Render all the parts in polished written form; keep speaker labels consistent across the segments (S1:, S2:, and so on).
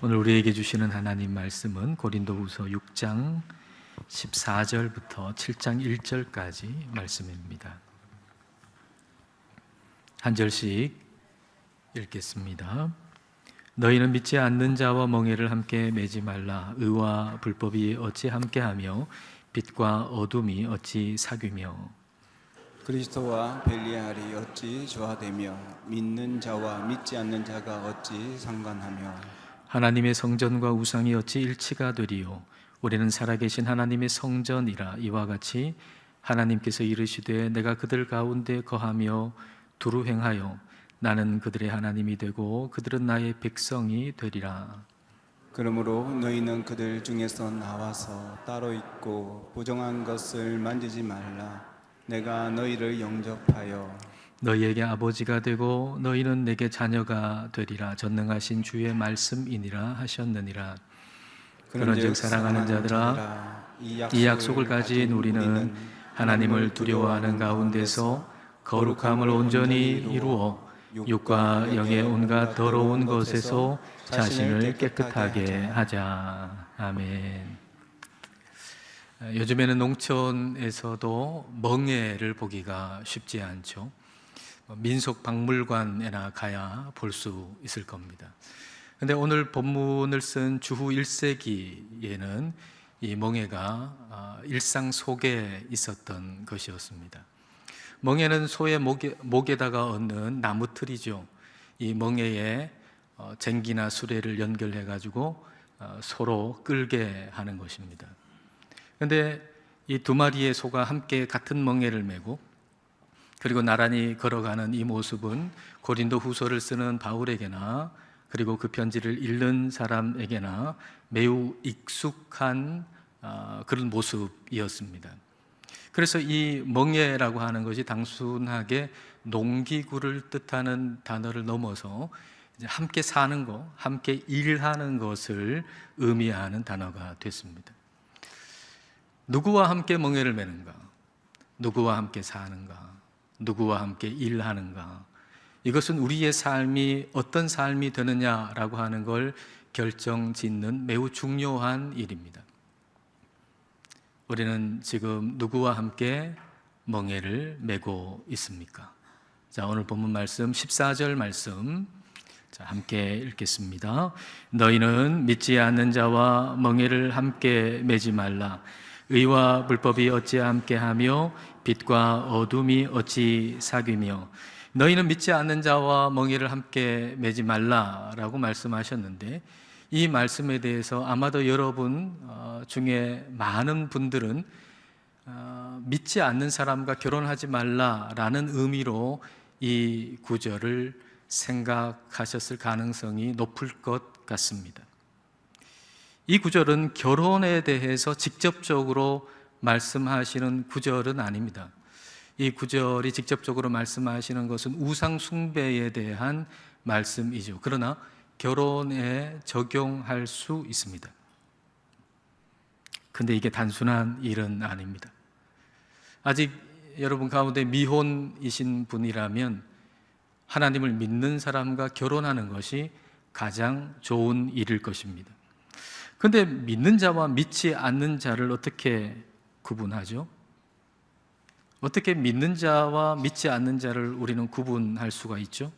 S1: 오늘 우리에게 주시는 하나님 말씀은 고린도후서 6장 14절부터 7장 1절까지 말씀입니다. 한 절씩 읽겠습니다. 너희는 믿지 않는 자와 멍에를 함께 매지 말라. 의와 불법이 어찌 함께하며 빛과 어둠이 어찌 사귀며
S2: 그리스도와 벨리알이 어찌 조화되며 믿는 자와 믿지 않는 자가 어찌 상관하며
S1: 하나님의 성전과 우상이 어찌 일치가 되리요. 우리는 살아계신 하나님의 성전이라. 이와 같이 하나님께서 이르시되 내가 그들 가운데 거하며 두루 행하여 나는 그들의 하나님이 되고 그들은 나의 백성이 되리라.
S2: 그러므로 너희는 그들 중에서 나와서 따로 있고 부정한 것을 만지지 말라. 내가 너희를 영접하여
S1: 너희에게 아버지가 되고 너희는 내게 자녀가 되리라. 전능하신 주의 말씀이니라 하셨느니라. 그런즉 사랑하는 자들아, 이 약속을 가진 우리는 하나님을 두려워하는 가운데서 거룩함을 온전히 이루어 육과 영의 온갖 더러운 것에서 자신을 깨끗하게 하자. 아멘. 요즘에는 농촌에서도 멍에를 보기가 쉽지 않죠. 민속 박물관에나 가야 볼 수 있을 겁니다. 그런데 오늘 본문을 쓴 주후 1세기에는 이 멍에가 일상 속에 있었던 것이었습니다. 멍에는 소의 목에다가 얹는 나무틀이죠. 이 멍에에 쟁기나 수레를 연결해 가지고 소로 끌게 하는 것입니다. 그런데 이 두 마리의 소가 함께 같은 멍에를 메고 그리고 나란히 걸어가는 이 모습은 고린도 후서를 쓰는 바울에게나 그리고 그 편지를 읽는 사람에게나 매우 익숙한 그런 모습이었습니다. 그래서 이 멍에라고 하는 것이 단순하게 농기구를 뜻하는 단어를 넘어서 이제 함께 사는 것, 함께 일하는 것을 의미하는 단어가 됐습니다. 누구와 함께 멍에를 매는가? 누구와 함께 사는가? 누구와 함께 일하는가? 이것은 우리의 삶이 어떤 삶이 되느냐라고 하는 걸 결정짓는 매우 중요한 일입니다. 우리는 지금 누구와 함께 멍에를 메고 있습니까? 자, 오늘 본문 말씀 14절 말씀 함께 읽겠습니다. 너희는 믿지 않는 자와 멍에를 함께 매지 말라. 의와 불법이 어찌 함께하며 빛과 어둠이 어찌 사귀며. 너희는 믿지 않는 자와 멍에를 함께 매지 말라라고 말씀하셨는데, 이 말씀에 대해서 아마도 여러분 중에 많은 분들은 믿지 않는 사람과 결혼하지 말라라는 의미로 이 구절을 생각하셨을 가능성이 높을 것 같습니다. 이 구절은 결혼에 대해서 직접적으로 말씀하시는 구절은 아닙니다. 이 구절이 직접적으로 말씀하시는 것은 우상 숭배에 대한 말씀이죠. 그러나 결혼에 적용할 수 있습니다. 근데 이게 단순한 일은 아닙니다. 아직 여러분 가운데 미혼이신 분이라면 하나님을 믿는 사람과 결혼하는 것이 가장 좋은 일일 것입니다. 그런데 믿는 자와 믿지 않는 자를 어떻게 구분하죠? 어떻게 믿는 자와 믿지 않는 자를 우리는 구분할 수가 있죠?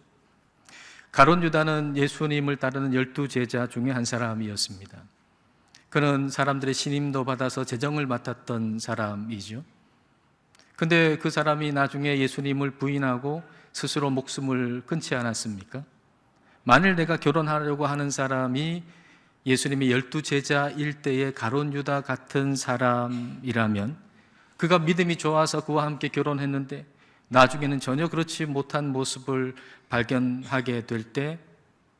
S1: 가룟 유다는 예수님을 따르는 12제자 중에 한 사람이었습니다. 그는 사람들의 신임도 받아서 재정을 맡았던 사람이죠. 그런데 그 사람이 나중에 예수님을 부인하고 스스로 목숨을 끊지 않았습니까? 만일 내가 결혼하려고 하는 사람이 예수님의 12제자일 때의 가룟 유다 같은 사람이라면, 그가 믿음이 좋아서 그와 함께 결혼했는데 나중에는 전혀 그렇지 못한 모습을 발견하게 될 때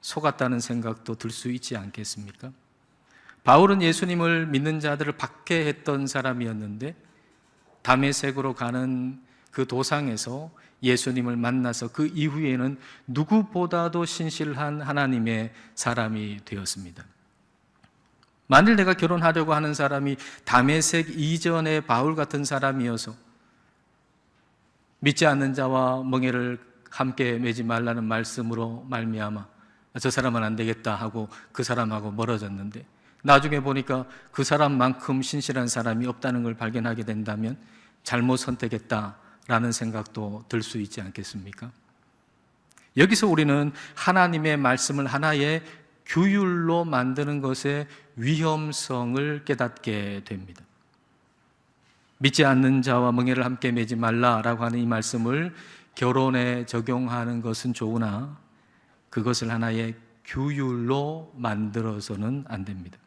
S1: 속았다는 생각도 들 수 있지 않겠습니까? 바울은 예수님을 믿는 자들을 박해했던 사람이었는데 다메섹으로 가는 그 도상에서 예수님을 만나서 그 이후에는 누구보다도 신실한 하나님의 사람이 되었습니다. 만일 내가 결혼하려고 하는 사람이 다메섹 이전의 바울 같은 사람이어서 믿지 않는 자와 멍에를 함께 매지 말라는 말씀으로 말미암아 저 사람은 안 되겠다 하고 그 사람하고 멀어졌는데 나중에 보니까 그 사람만큼 신실한 사람이 없다는 걸 발견하게 된다면 잘못 선택했다라는 생각도 들 수 있지 않겠습니까? 여기서 우리는 하나님의 말씀을 하나의 규율로 만드는 것의 위험성을 깨닫게 됩니다. 믿지 않는 자와 멍에를 함께 매지 말라라고 하는 이 말씀을 결혼에 적용하는 것은 좋으나 그것을 하나의 규율로 만들어서는 안 됩니다.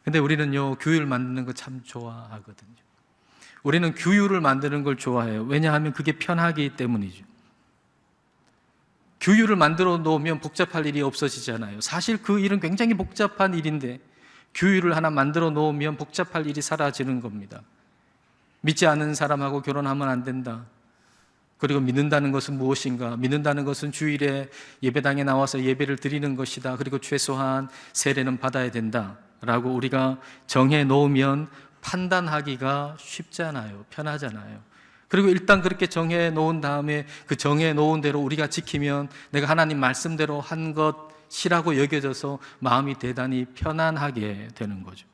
S1: 근데 우리는요, 규율 만드는 거 참 좋아하거든요. 우리는 규율을 만드는 걸 좋아해요. 왜냐하면 그게 편하기 때문이죠. 규율을 만들어 놓으면 복잡할 일이 없어지잖아요. 사실 그 일은 굉장히 복잡한 일인데 규율을 하나 만들어 놓으면 복잡할 일이 사라지는 겁니다. 믿지 않는 사람하고 결혼하면 안 된다. 그리고 믿는다는 것은 무엇인가? 믿는다는 것은 주일에 예배당에 나와서 예배를 드리는 것이다. 그리고 최소한 세례는 받아야 된다. 라고 우리가 정해 놓으면 판단하기가 쉽잖아요. 편하잖아요. 그리고 일단 그렇게 정해 놓은 다음에 그 정해 놓은 대로 우리가 지키면 내가 하나님 말씀대로 한 것이라고 여겨져서 마음이 대단히 편안하게 되는 거죠.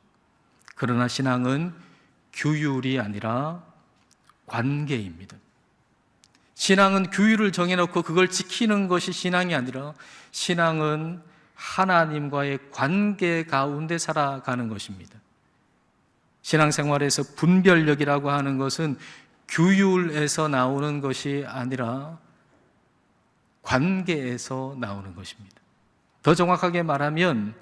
S1: 그러나 신앙은 규율이 아니라 관계입니다. 신앙은 규율을 정해놓고 그걸 지키는 것이 신앙이 아니라 신앙은 하나님과의 관계 가운데 살아가는 것입니다. 신앙생활에서 분별력이라고 하는 것은 규율에서 나오는 것이 아니라 관계에서 나오는 것입니다. 더 정확하게 말하면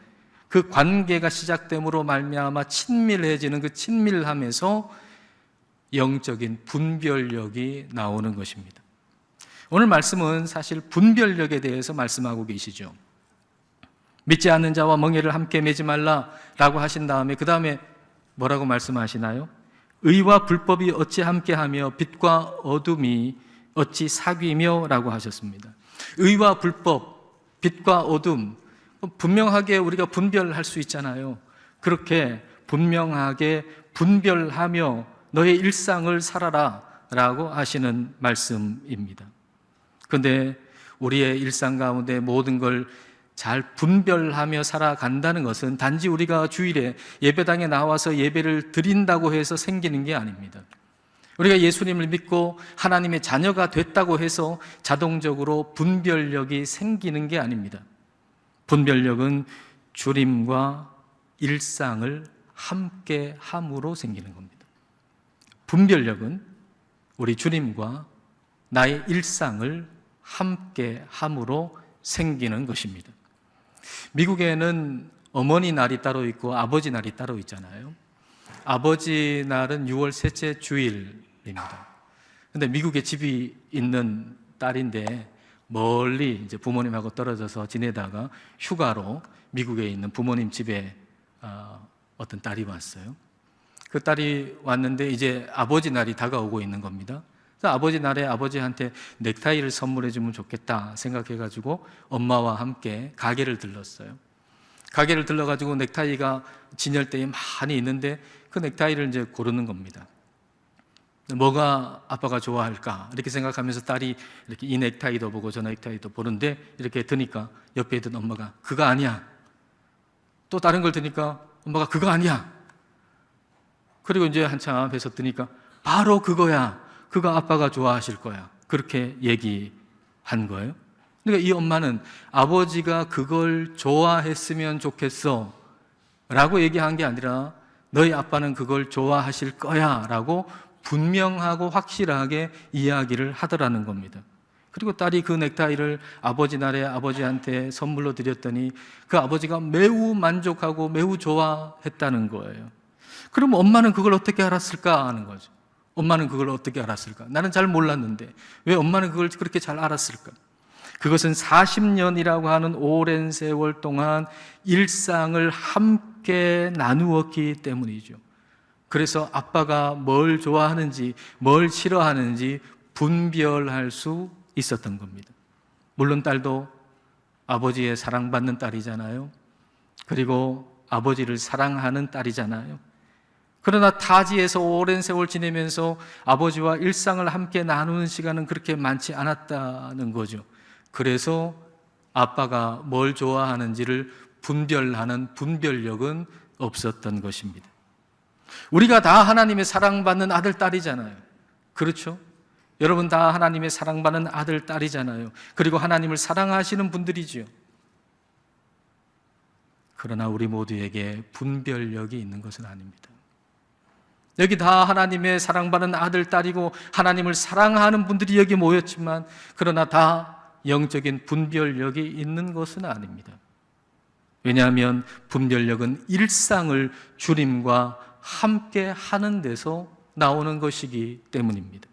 S1: 그 관계가 시작됨으로 말미암아 친밀해지는 그 친밀함에서 영적인 분별력이 나오는 것입니다. 오늘 말씀은 사실 분별력에 대해서 말씀하고 계시죠. 믿지 않는 자와 멍에를 함께 매지 말라라고 하신 다음에 그 다음에 뭐라고 말씀하시나요? 의와 불법이 어찌 함께하며 빛과 어둠이 어찌 사귀며 라고 하셨습니다. 의와 불법, 빛과 어둠, 분명하게 우리가 분별할 수 있잖아요. 그렇게 분명하게 분별하며 너의 일상을 살아라 라고 하시는 말씀입니다. 그런데 우리의 일상 가운데 모든 걸 잘 분별하며 살아간다는 것은 단지 우리가 주일에 예배당에 나와서 예배를 드린다고 해서 생기는 게 아닙니다. 우리가 예수님을 믿고 하나님의 자녀가 됐다고 해서 자동적으로 분별력이 생기는 게 아닙니다. 분별력은 주님과 일상을 함께 함으로 생기는 겁니다. 분별력은 우리 주님과 나의 일상을 함께 함으로 생기는 것입니다. 미국에는 어머니 날이 따로 있고 아버지 날이 따로 있잖아요. 아버지 날은 6월 셋째 주일입니다. 근데 미국에 집이 있는 딸인데 멀리 이제 부모님하고 떨어져서 지내다가 휴가로 미국에 있는 부모님 집에 어떤 딸이 왔어요. 그 딸이 왔는데 이제 아버지 날이 다가오고 있는 겁니다. 그래서 아버지 날에 아버지한테 넥타이를 선물해 주면 좋겠다 생각해가지고 엄마와 함께 가게를 들렀어요. 가게를 들러가지고 넥타이가 진열대에 많이 있는데 그 넥타이를 이제 고르는 겁니다. 뭐가 아빠가 좋아할까 이렇게 생각하면서 딸이 이렇게 이 넥타이도 보고 저 넥타이도 보는데 이렇게 드니까 옆에 있던 엄마가 그거 아니야. 또 다른 걸 드니까 엄마가 그거 아니야. 그리고 이제 한참 앞에서 드니까 바로 그거야. 그거 아빠가 좋아하실 거야. 그렇게 얘기한 거예요. 그러니까 이 엄마는 아버지가 그걸 좋아했으면 좋겠어 라고 얘기한 게 아니라 너희 아빠는 그걸 좋아하실 거야 라고 분명하고 확실하게 이야기를 하더라는 겁니다. 그리고 딸이 그 넥타이를 아버지 날에 아버지한테 선물로 드렸더니 그 아버지가 매우 만족하고 매우 좋아했다는 거예요. 그럼 엄마는 그걸 어떻게 알았을까 하는 거죠. 엄마는 그걸 어떻게 알았을까? 나는 잘 몰랐는데 왜 엄마는 그걸 그렇게 잘 알았을까? 그것은 40년이라고 하는 오랜 세월 동안 일상을 함께 나누었기 때문이죠. 그래서 아빠가 뭘 좋아하는지 뭘 싫어하는지 분별할 수 있었던 겁니다. 물론 딸도 아버지의 사랑받는 딸이잖아요. 그리고 아버지를 사랑하는 딸이잖아요. 그러나 타지에서 오랜 세월 지내면서 아버지와 일상을 함께 나누는 시간은 그렇게 많지 않았다는 거죠. 그래서 아빠가 뭘 좋아하는지를 분별하는 분별력은 없었던 것입니다. 우리가 다 하나님의 사랑받는 아들, 딸이잖아요. 그렇죠? 여러분 다 하나님의 사랑받는 아들, 딸이잖아요. 그리고 하나님을 사랑하시는 분들이지요. 그러나 우리 모두에게 분별력이 있는 것은 아닙니다. 여기 다 하나님의 사랑받는 아들, 딸이고 하나님을 사랑하는 분들이 여기 모였지만 그러나 다 영적인 분별력이 있는 것은 아닙니다. 왜냐하면 분별력은 일상을 주님과 함께 하는 데서 나오는 것이기 때문입니다.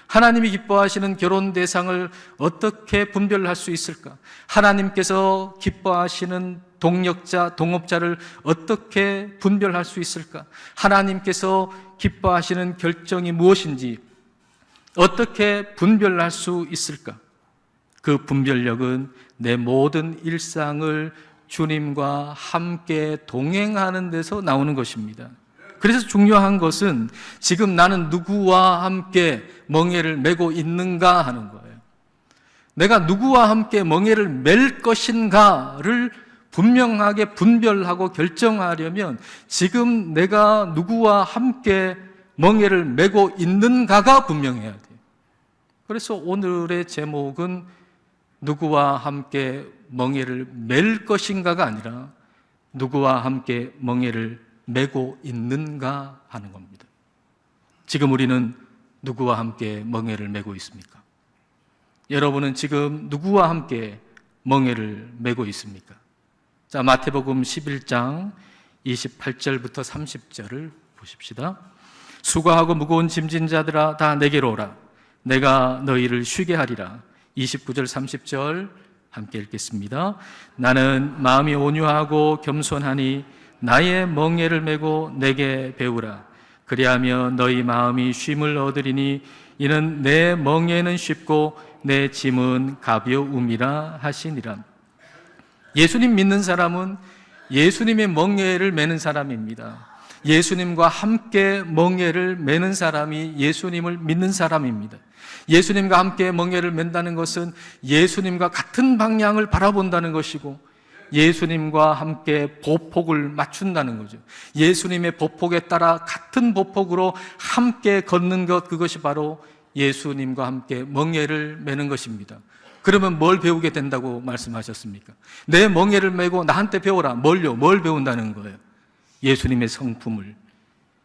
S1: 하나님이 기뻐하시는 결혼 대상을 어떻게 분별할 수 있을까? 하나님께서 기뻐하시는 동력자, 동업자를 어떻게 분별할 수 있을까? 하나님께서 기뻐하시는 결정이 무엇인지 어떻게 분별할 수 있을까? 그 분별력은 내 모든 일상을 주님과 함께 동행하는 데서 나오는 것입니다. 그래서 중요한 것은 지금 나는 누구와 함께 멍에를 메고 있는가 하는 거예요. 내가 누구와 함께 멍에를 맬 것인가를 분명하게 분별하고 결정하려면 지금 내가 누구와 함께 멍에를 메고 있는가가 분명해야 돼요. 그래서 오늘의 제목은 누구와 함께 멍에를 맬 것인가가 아니라 누구와 함께 멍에를 메고 있는가 하는 겁니다. 지금 우리는 누구와 함께 멍에를 메고 있습니까? 여러분은 지금 누구와 함께 멍에를 메고 있습니까? 자, 마태복음 11장 28절부터 30절을 보십시다. 수고하고 무거운 짐진 자들아 다 내게로 오라. 내가 너희를 쉬게 하리라. 29절 30절 함께 읽겠습니다. 나는 마음이 온유하고 겸손하니 나의 멍에를 메고 내게 배우라. 그리하면 너희 마음이 쉼을 얻으리니 이는 내 멍에는 쉽고 내 짐은 가벼움이라 하시니라. 예수님 믿는 사람은 예수님의 멍에를 메는 사람입니다. 예수님과 함께 멍에를 메는 사람이 예수님을 믿는 사람입니다. 예수님과 함께 멍에를 맨다는 것은 예수님과 같은 방향을 바라본다는 것이고 예수님과 함께 보폭을 맞춘다는 거죠. 예수님의 보폭에 따라 같은 보폭으로 함께 걷는 것, 그것이 바로 예수님과 함께 멍에를 메는 것입니다. 그러면 뭘 배우게 된다고 말씀하셨습니까? 내 멍에를 메고 나한테 배워라. 뭘요? 뭘 배운다는 거예요? 예수님의 성품을,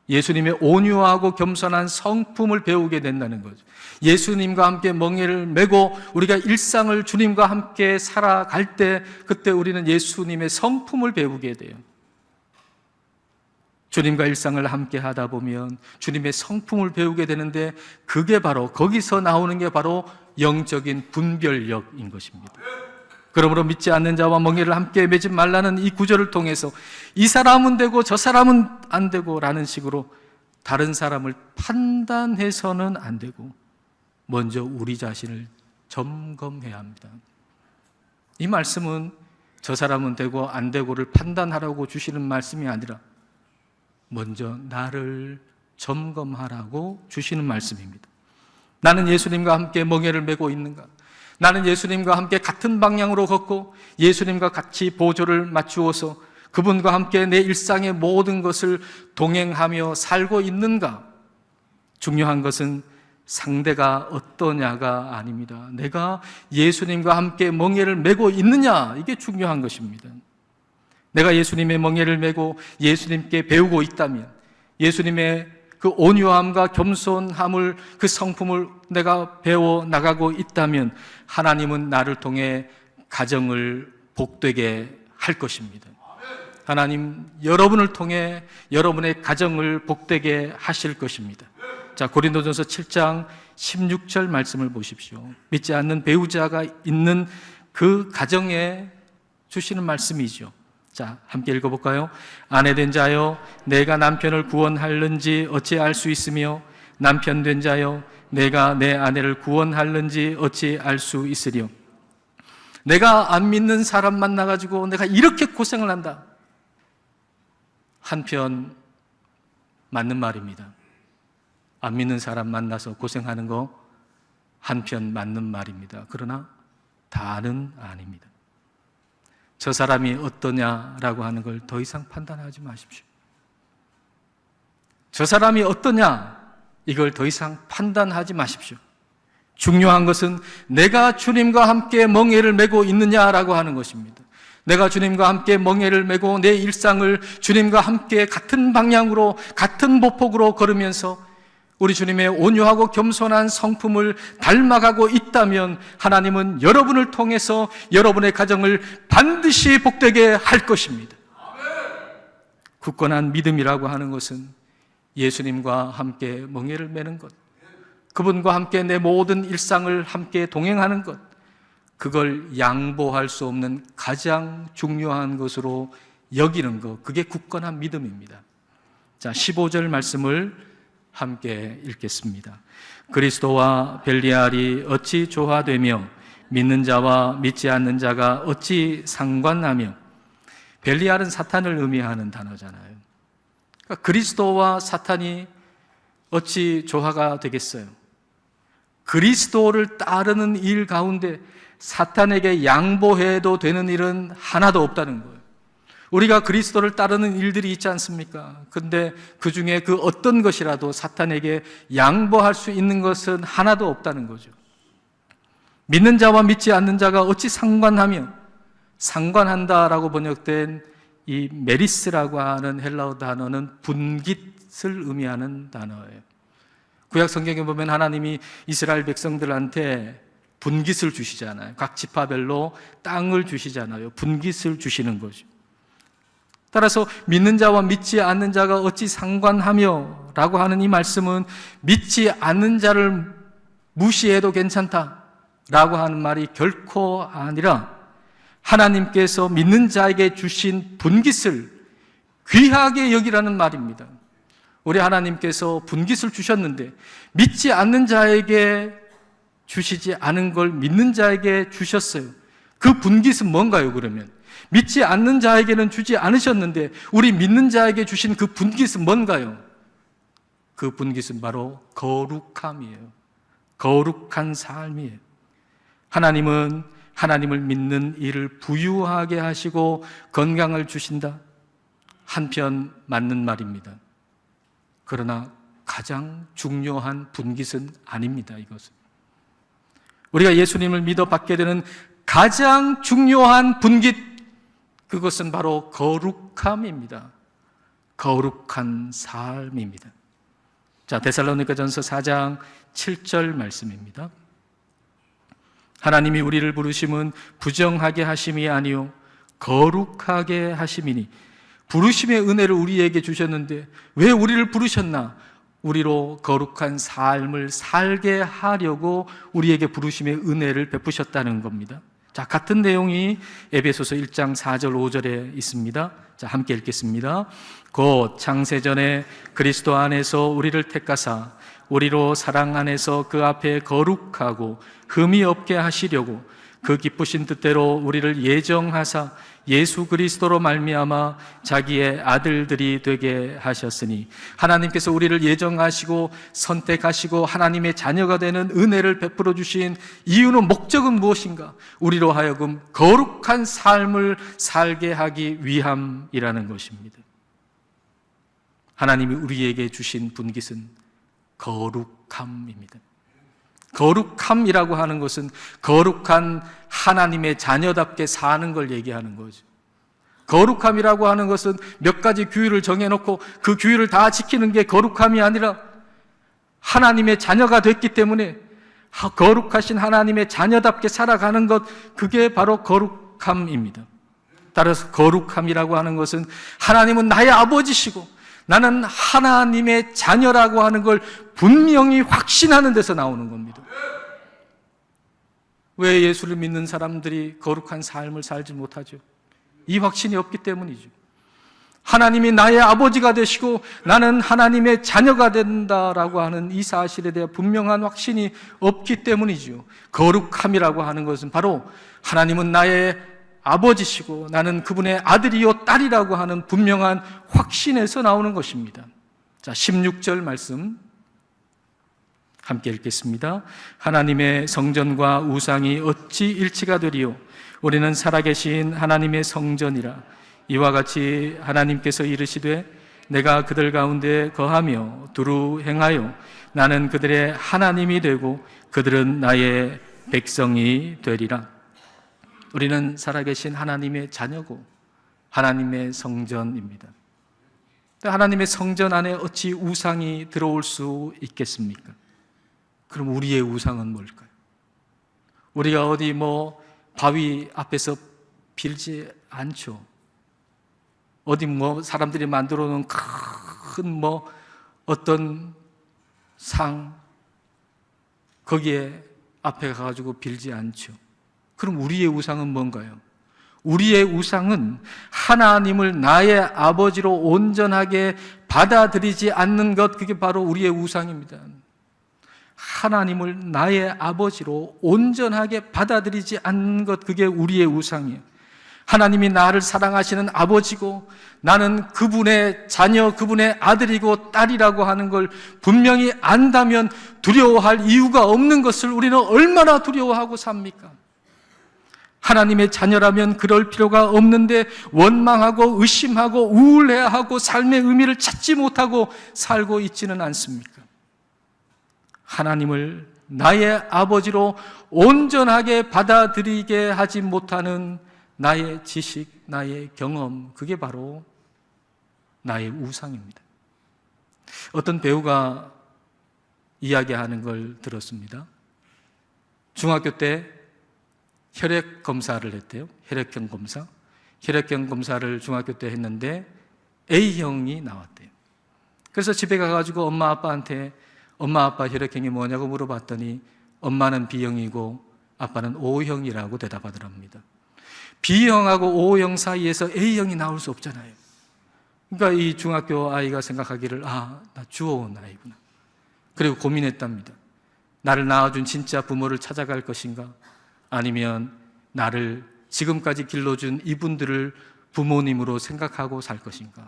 S1: 예수님의 온유하고 겸손한 성품을 배우게 된다는 거죠. 예수님과 함께 멍에를 메고 우리가 일상을 주님과 함께 살아갈 때 그때 우리는 예수님의 성품을 배우게 돼요. 주님과 일상을 함께 하다 보면 주님의 성품을 배우게 되는데 그게 바로 거기서 나오는 게 바로 영적인 분별력인 것입니다. 그러므로 믿지 않는 자와 멍에를 함께 매지 말라는 이 구절을 통해서 이 사람은 되고 저 사람은 안 되고 라는 식으로 다른 사람을 판단해서는 안 되고 먼저 우리 자신을 점검해야 합니다. 이 말씀은 저 사람은 되고 안 되고를 판단하라고 주시는 말씀이 아니라 먼저 나를 점검하라고 주시는 말씀입니다. 나는 예수님과 함께 멍에를 메고 있는가? 나는 예수님과 함께 같은 방향으로 걷고 예수님과 같이 보조를 맞추어서 그분과 함께 내 일상의 모든 것을 동행하며 살고 있는가? 중요한 것은 상대가 어떠냐가 아닙니다. 내가 예수님과 함께 멍에를 메고 있느냐, 이게 중요한 것입니다. 내가 예수님의 멍에를 메고 예수님께 배우고 있다면, 예수님의 그 온유함과 겸손함을, 그 성품을 내가 배워 나가고 있다면 하나님은 나를 통해 가정을 복되게 할 것입니다. 하나님 여러분을 통해 여러분의 가정을 복되게 하실 것입니다. 자, 고린도전서 7장 16절 말씀을 보십시오. 믿지 않는 배우자가 있는 그 가정에 주시는 말씀이죠. 자, 함께 읽어볼까요? 아내된 자여, 내가 남편을 구원할는지 어찌 알 수 있으며 남편된 자여, 내가 내 아내를 구원할는지 어찌 알 수 있으리요. 내가 안 믿는 사람 만나가지고 내가 이렇게 고생을 한다. 한편 맞는 말입니다. 안 믿는 사람 만나서 고생하는 거 한편 맞는 말입니다. 그러나 다는 아닙니다. 저 사람이 어떠냐라고 하는 걸 더 이상 판단하지 마십시오. 저 사람이 어떠냐, 이걸 더 이상 판단하지 마십시오. 중요한 것은 내가 주님과 함께 멍에를 메고 있느냐라고 하는 것입니다. 내가 주님과 함께 멍에를 메고 내 일상을 주님과 함께 같은 방향으로, 같은 보폭으로 걸으면서 우리 주님의 온유하고 겸손한 성품을 닮아가고 있다면 하나님은 여러분을 통해서 여러분의 가정을 반드시 복되게 할 것입니다. 굳건한 믿음이라고 하는 것은 예수님과 함께 멍에를 메는 것, 그분과 함께 내 모든 일상을 함께 동행하는 것, 그걸 양보할 수 없는 가장 중요한 것으로 여기는 것, 그게 굳건한 믿음입니다. 자, 15절 말씀을 함께 읽겠습니다. 그리스도와 벨리알이 어찌 조화되며 믿는 자와 믿지 않는 자가 어찌 상관하며. 벨리알은 사탄을 의미하는 단어잖아요. 그러니까 그리스도와 사탄이 어찌 조화가 되겠어요? 그리스도를 따르는 일 가운데 사탄에게 양보해도 되는 일은 하나도 없다는 거예요. 우리가 그리스도를 따르는 일들이 있지 않습니까? 근데 그 중에 그 어떤 것이라도 사탄에게 양보할 수 있는 것은 하나도 없다는 거죠. 믿는 자와 믿지 않는 자가 어찌 상관하며, 상관한다라고 번역된 이 메리스라고 하는 헬라어 단어는 분깃을 의미하는 단어예요. 구약 성경에 보면 하나님이 이스라엘 백성들한테 분깃을 주시잖아요. 각 지파별로 땅을 주시잖아요. 분깃을 주시는 거죠. 따라서 믿는 자와 믿지 않는 자가 어찌 상관하며 라고 하는 이 말씀은 믿지 않는 자를 무시해도 괜찮다 라고 하는 말이 결코 아니라 하나님께서 믿는 자에게 주신 분깃을 귀하게 여기라는 말입니다. 우리 하나님께서 분깃을 주셨는데 믿지 않는 자에게 주시지 않은 걸 믿는 자에게 주셨어요. 그 분깃은 뭔가요, 그러면? 믿지 않는 자에게는 주지 않으셨는데 우리 믿는 자에게 주신 그 분깃은 뭔가요? 그 분깃은 바로 거룩함이에요. 거룩한 삶이에요. 하나님은 하나님을 믿는 이를 부유하게 하시고 건강을 주신다. 한편 맞는 말입니다. 그러나 가장 중요한 분깃은 아닙니다, 이것은. 우리가 예수님을 믿어 받게 되는 가장 중요한 분깃, 그것은 바로 거룩함입니다. 거룩한 삶입니다. 자, 데살로니가전서 4장 7절 말씀입니다. 하나님이 우리를 부르심은 부정하게 하심이 아니요 거룩하게 하심이니. 부르심의 은혜를 우리에게 주셨는데 왜 우리를 부르셨나? 우리로 거룩한 삶을 살게 하려고 우리에게 부르심의 은혜를 베푸셨다는 겁니다. 자, 같은 내용이 에베소서 1장 4절 5절에 있습니다. 자, 함께 읽겠습니다. 곧 창세전에 그리스도 안에서 우리를 택하사 우리로 사랑 안에서 그 앞에 거룩하고 흠이 없게 하시려고 그 기쁘신 뜻대로 우리를 예정하사 예수 그리스도로 말미암아 자기의 아들들이 되게 하셨으니. 하나님께서 우리를 예정하시고 선택하시고 하나님의 자녀가 되는 은혜를 베풀어 주신 이유는, 목적은 무엇인가? 우리로 하여금 거룩한 삶을 살게 하기 위함이라는 것입니다. 하나님이 우리에게 주신 분깃은 거룩함입니다. 거룩함이라고 하는 것은 거룩한 하나님의 자녀답게 사는 걸 얘기하는 거죠. 거룩함이라고 하는 것은 몇 가지 규율을 정해놓고 그 규율을 다 지키는 게 거룩함이 아니라 하나님의 자녀가 됐기 때문에 거룩하신 하나님의 자녀답게 살아가는 것, 그게 바로 거룩함입니다. 따라서 거룩함이라고 하는 것은 하나님은 나의 아버지시고 나는 하나님의 자녀라고 하는 걸 분명히 확신하는 데서 나오는 겁니다. 왜 예수를 믿는 사람들이 거룩한 삶을 살지 못하죠? 이 확신이 없기 때문이죠. 하나님이 나의 아버지가 되시고 나는 하나님의 자녀가 된다라고 하는 이 사실에 대한 분명한 확신이 없기 때문이죠. 거룩함이라고 하는 것은 바로 하나님은 나의 아버지시고 나는 그분의 아들이요 딸이라고 하는 분명한 확신에서 나오는 것입니다. 자, 16절 말씀 함께 읽겠습니다. 하나님의 성전과 우상이 어찌 일치가 되리요? 우리는 살아계신 하나님의 성전이라. 이와 같이 하나님께서 이르시되 내가 그들 가운데 거하며 두루 행하여 나는 그들의 하나님이 되고 그들은 나의 백성이 되리라. 우리는 살아계신 하나님의 자녀고 하나님의 성전입니다. 하나님의 성전 안에 어찌 우상이 들어올 수 있겠습니까? 그럼 우리의 우상은 뭘까요? 우리가 어디 바위 앞에서 빌지 않죠. 어디 사람들이 만들어 놓은 큰 어떤 상, 거기에 앞에 가가지고 빌지 않죠. 그럼 우리의 우상은 뭔가요? 우리의 우상은 하나님을 나의 아버지로 온전하게 받아들이지 않는 것, 그게 바로 우리의 우상입니다. 하나님을 나의 아버지로 온전하게 받아들이지 않는 것, 그게 우리의 우상이에요. 하나님이 나를 사랑하시는 아버지고 나는 그분의 자녀, 그분의 아들이고 딸이라고 하는 걸 분명히 안다면 두려워할 이유가 없는 것을 우리는 얼마나 두려워하고 삽니까? 하나님의 자녀라면 그럴 필요가 없는데 원망하고 의심하고 우울해하고 삶의 의미를 찾지 못하고 살고 있지는 않습니까? 하나님을 나의 아버지로 온전하게 받아들이게 하지 못하는 나의 지식, 나의 경험, 그게 바로 나의 우상입니다. 어떤 배우가 이야기하는 걸 들었습니다. 중학교 때 혈액 검사를 했대요. 혈액형 검사. 혈액형 검사를 중학교 때 했는데 A형이 나왔대요. 그래서 집에 가가지고 엄마 아빠한테 엄마 아빠 혈액형이 뭐냐고 물어봤더니 엄마는 B형이고 아빠는 O형이라고 대답하더랍니다. B형하고 O형 사이에서 A형이 나올 수 없잖아요. 그러니까 이 중학교 아이가 생각하기를 나 주워온 아이구나. 그리고 고민했답니다. 나를 낳아준 진짜 부모를 찾아갈 것인가? 아니면 나를 지금까지 길러준 이분들을 부모님으로 생각하고 살 것인가?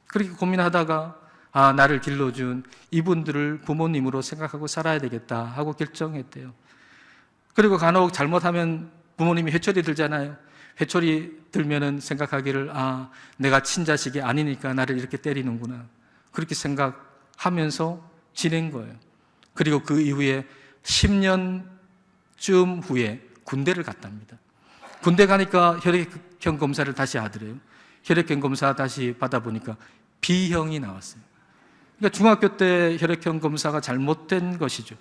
S1: 그렇게 고민하다가 나를 길러준 이분들을 부모님으로 생각하고 살아야 되겠다 하고 결정했대요. 그리고 간혹 잘못하면 부모님이 회초리 들잖아요. 회초리 들면은 생각하기를 내가 친자식이 아니니까 나를 이렇게 때리는구나. 그렇게 생각하면서 지낸 거예요. 그리고 그 이후에 10년쯤 후에 군대를 갔답니다. 군대 가니까 혈액형 검사를 다시 하더래요. 혈액형 검사 다시 받아보니까 B형이 나왔어요. 그러니까 중학교 때 혈액형 검사가 잘못된 것이죠.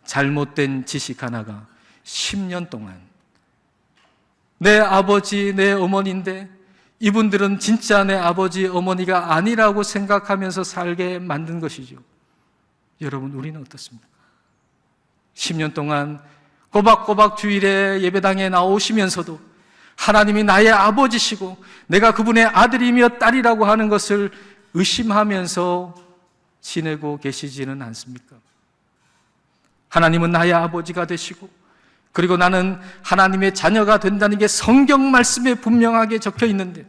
S1: 잘못된 지식 하나가 10년 동안 내 아버지, 내 어머니인데 이분들은 진짜 내 아버지, 어머니가 아니라고 생각하면서 살게 만든 것이죠. 여러분, 우리는 어떻습니까? 10년 동안 꼬박꼬박 주일에 예배당에 나오시면서도 하나님이 나의 아버지시고 내가 그분의 아들이며 딸이라고 하는 것을 의심하면서 지내고 계시지는 않습니까? 하나님은 나의 아버지가 되시고 그리고 나는 하나님의 자녀가 된다는 게 성경 말씀에 분명하게 적혀 있는데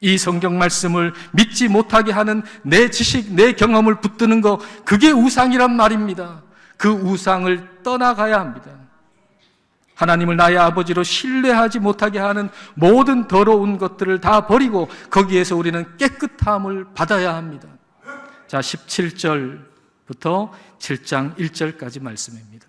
S1: 이 성경 말씀을 믿지 못하게 하는 내 지식, 내 경험을 붙드는 거, 그게 우상이란 말입니다. 그 우상을 떠나가야 합니다. 하나님을 나의 아버지로 신뢰하지 못하게 하는 모든 더러운 것들을 다 버리고 거기에서 우리는 깨끗함을 받아야 합니다. 자, 17절부터 7장 1절까지 말씀입니다.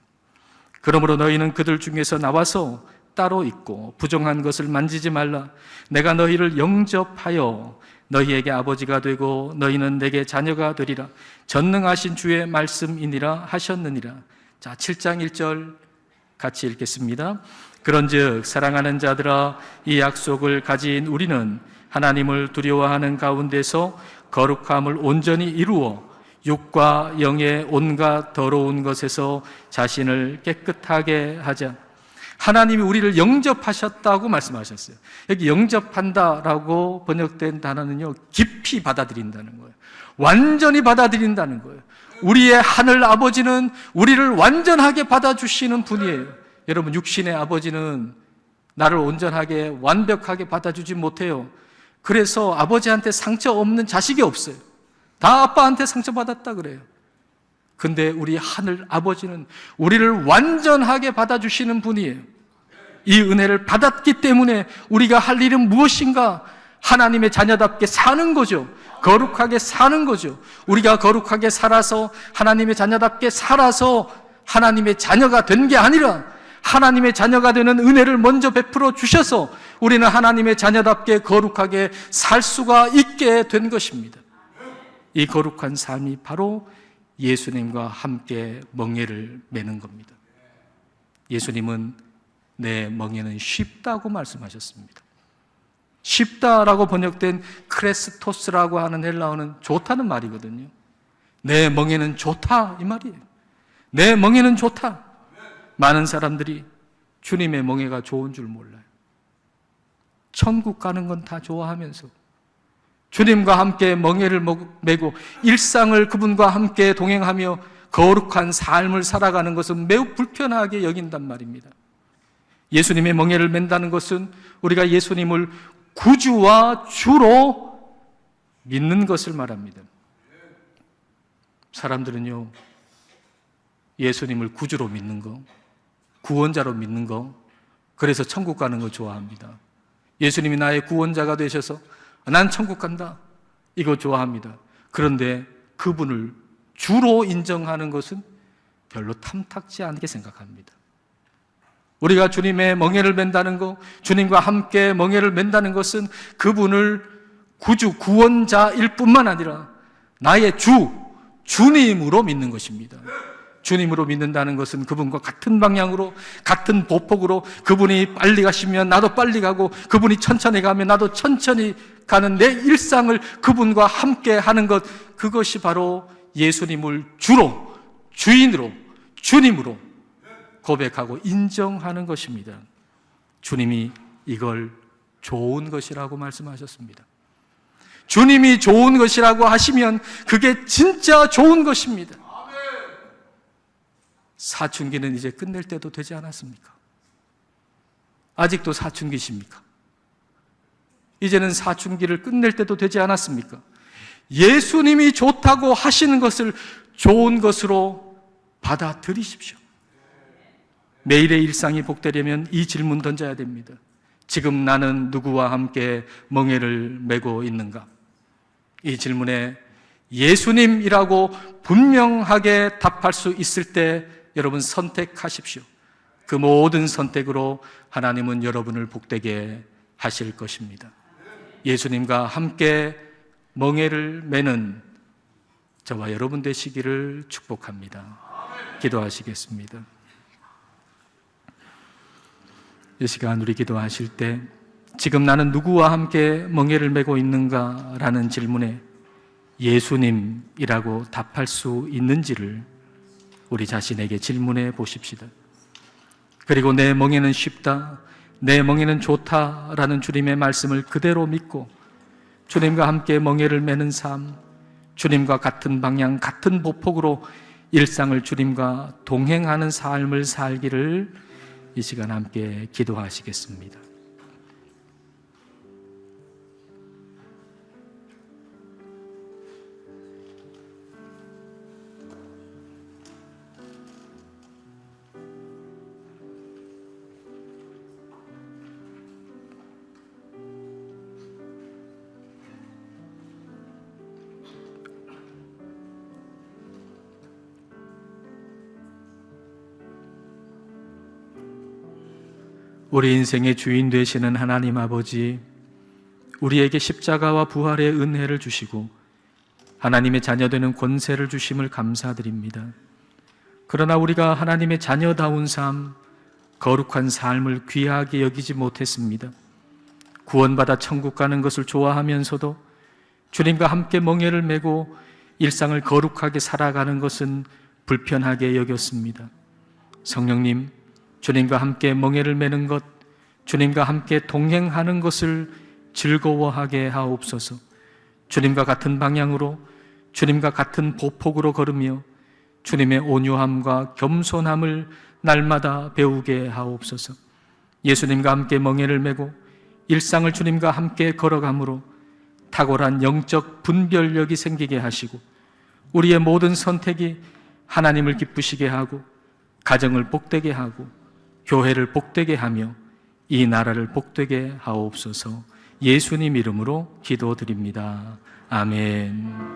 S1: 그러므로 너희는 그들 중에서 나와서 따로 있고 부정한 것을 만지지 말라. 내가 너희를 영접하여 너희에게 아버지가 되고 너희는 내게 자녀가 되리라. 전능하신 주의 말씀이니라 하셨느니라. 자, 7장 1절 같이 읽겠습니다. 그런즉 사랑하는 자들아, 이 약속을 가진 우리는 하나님을 두려워하는 가운데서 거룩함을 온전히 이루어 육과 영의 온갖 더러운 것에서 자신을 깨끗하게 하자. 하나님이 우리를 영접하셨다고 말씀하셨어요. 여기 영접한다라고 번역된 단어는요, 깊이 받아들인다는 거예요. 완전히 받아들인다는 거예요. 우리의 하늘 아버지는 우리를 완전하게 받아주시는 분이에요. 여러분, 육신의 아버지는 나를 온전하게 완벽하게 받아주지 못해요. 그래서 아버지한테 상처 없는 자식이 없어요. 다 아빠한테 상처받았다 그래요. 근데 우리 하늘 아버지는 우리를 완전하게 받아주시는 분이에요. 이 은혜를 받았기 때문에 우리가 할 일은 무엇인가? 하나님의 자녀답게 사는 거죠. 거룩하게 사는 거죠. 우리가 거룩하게 살아서 하나님의 자녀답게 살아서 하나님의 자녀가 된 게 아니라 하나님의 자녀가 되는 은혜를 먼저 베풀어 주셔서 우리는 하나님의 자녀답게 거룩하게 살 수가 있게 된 것입니다. 이 거룩한 삶이 바로 예수님과 함께 멍에를 매는 겁니다. 예수님은 내 멍에는 쉽다고 말씀하셨습니다. 쉽다라고 번역된 크레스토스라고 하는 헬라어는 좋다는 말이거든요. 내 멍에는 좋다 이 말이에요. 내 멍에는 좋다. 많은 사람들이 주님의 멍에가 좋은 줄 몰라요. 천국 가는 건 다 좋아하면서 주님과 함께 멍에를 메고 일상을 그분과 함께 동행하며 거룩한 삶을 살아가는 것은 매우 불편하게 여긴단 말입니다. 예수님의 멍에를 맨다는 것은 우리가 예수님을 구주와 주로 믿는 것을 말합니다. 사람들은요, 예수님을 구주로 믿는 거, 구원자로 믿는 거, 그래서 천국 가는 거 좋아합니다. 예수님이 나의 구원자가 되셔서 난 천국 간다, 이거 좋아합니다. 그런데 그분을 주로 인정하는 것은 별로 탐탁지 않게 생각합니다. 우리가 주님의 멍에를 맨다는 것, 주님과 함께 멍에를 맨다는 것은 그분을 구주, 구원자일 뿐만 아니라 나의 주님으로 믿는 것입니다. 주님으로 믿는다는 것은 그분과 같은 방향으로, 같은 보폭으로 그분이 빨리 가시면 나도 빨리 가고 그분이 천천히 가면 나도 천천히 가는 내 일상을 그분과 함께 하는 것, 그것이 바로 예수님을 주로, 주인으로, 주님으로 고백하고 인정하는 것입니다. 주님이 이걸 좋은 것이라고 말씀하셨습니다. 주님이 좋은 것이라고 하시면 그게 진짜 좋은 것입니다. 사춘기는 이제 끝낼 때도 되지 않았습니까? 아직도 사춘기십니까? 이제는 사춘기를 끝낼 때도 되지 않았습니까? 예수님이 좋다고 하시는 것을 좋은 것으로 받아들이십시오. 매일의 일상이 복되려면 이 질문 던져야 됩니다. 지금 나는 누구와 함께 멍에를 메고 있는가? 이 질문에 예수님이라고 분명하게 답할 수 있을 때 여러분 선택하십시오. 그 모든 선택으로 하나님은 여러분을 복되게 하실 것입니다. 예수님과 함께 멍에를 매는 저와 여러분 되시기를 축복합니다. 기도하시겠습니다. 이 시간 우리 기도하실 때 지금 나는 누구와 함께 멍에를 메고 있는가? 라는 질문에 예수님이라고 답할 수 있는지를 우리 자신에게 질문해 보십시다. 그리고 내 멍에는 쉽다, 내 멍에는 좋다 라는 주님의 말씀을 그대로 믿고 주님과 함께 멍에를 매는 삶, 주님과 같은 방향, 같은 보폭으로 일상을 주님과 동행하는 삶을 살기를 이 시간 함께 기도하시겠습니다. 우리 인생의 주인 되시는 하나님 아버지, 우리에게 십자가와 부활의 은혜를 주시고 하나님의 자녀되는 권세를 주심을 감사드립니다. 그러나 우리가 하나님의 자녀다운 삶, 거룩한 삶을 귀하게 여기지 못했습니다. 구원받아 천국 가는 것을 좋아하면서도 주님과 함께 멍에를 메고 일상을 거룩하게 살아가는 것은 불편하게 여겼습니다. 성령님, 주님과 함께 멍에를 매는 것, 주님과 함께 동행하는 것을 즐거워하게 하옵소서. 주님과 같은 방향으로, 주님과 같은 보폭으로 걸으며 주님의 온유함과 겸손함을 날마다 배우게 하옵소서. 예수님과 함께 멍에를 메고 일상을 주님과 함께 걸어감으로 탁월한 영적 분별력이 생기게 하시고 우리의 모든 선택이 하나님을 기쁘시게 하고 가정을 복되게 하고 교회를 복되게 하며 이 나라를 복되게 하옵소서. 예수님 이름으로 기도드립니다. 아멘.